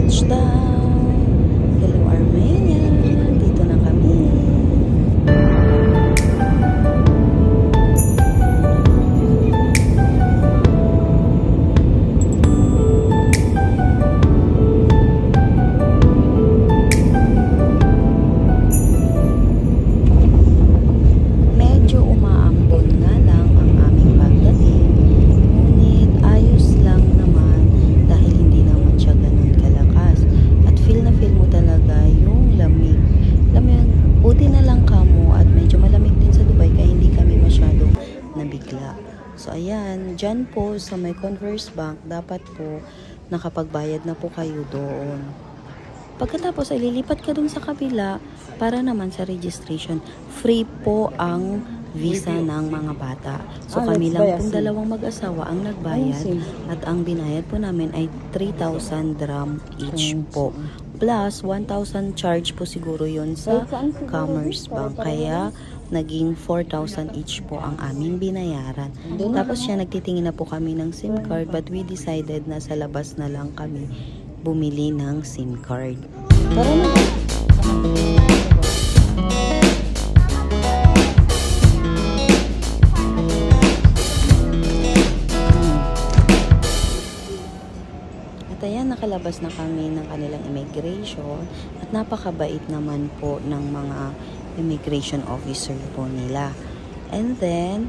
touchdown. Hello Armenia, dito na kami. Medyo umaambon nga lang ang aming pagdating, ngunit ayos lang naman dahil hindi naman siya ganun kalakas. At feel na feel mo talaga yung lamig. Buti na lang kamo at medyo malamig din sa Dubai kaya hindi kami masyadong nabigla. So ayan, dyan po sa may Converse Bank, dapat po nakapagbayad na po kayo doon. Pagkatapos ay lilipat ka dun sa kabila para naman sa registration. Free po ang visa ng mga bata. So kami lang pong dalawang mag-asawa ang nagbayad at ang binayad po namin ay 3,000 dirham each po. Plus 1,000 charge po siguro yun sa Commerce Bank. Kaya naging 4,000 each po ang aming binayaran. Tapos siya nagtitingin na po kami ng SIM card but we decided na sa labas na lang kami bumili ng SIM card. At ayan, nakalabas na kami ng kanilang immigration at napakabait naman po ng mga immigration officer po nila. And then,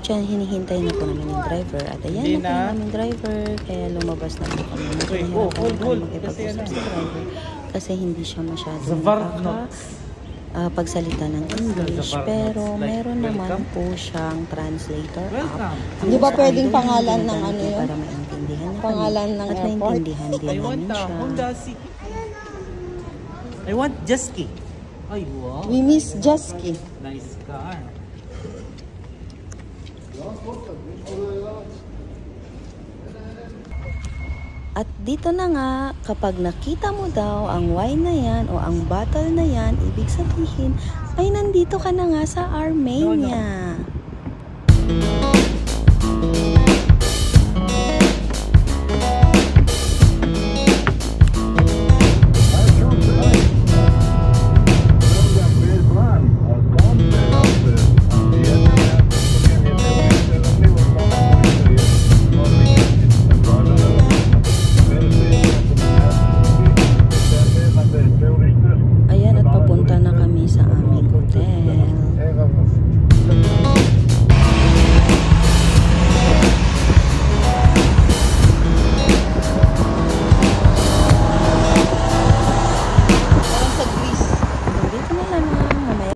dyan hinihintay na po namin yung driver. At ayan, na namin driver. Kaya lumabas na po kami. Nahihirapan kami makipag-usap sa driver kasi hindi siya masyadong pagsalita ng English. Pero meron naman po siyang translator app. Di ba pwedeng pangalan ng ano yun? Para maintindihan niya pangalan ng at maintindihan din namin siya. I want Jeski. Ay, wow. We miss Jeski. Nice car. At dito na nga, kapag nakita mo daw ang wine na yan o ang bottle na yan, ibig sabihin ay nandito ka na nga sa Armenia.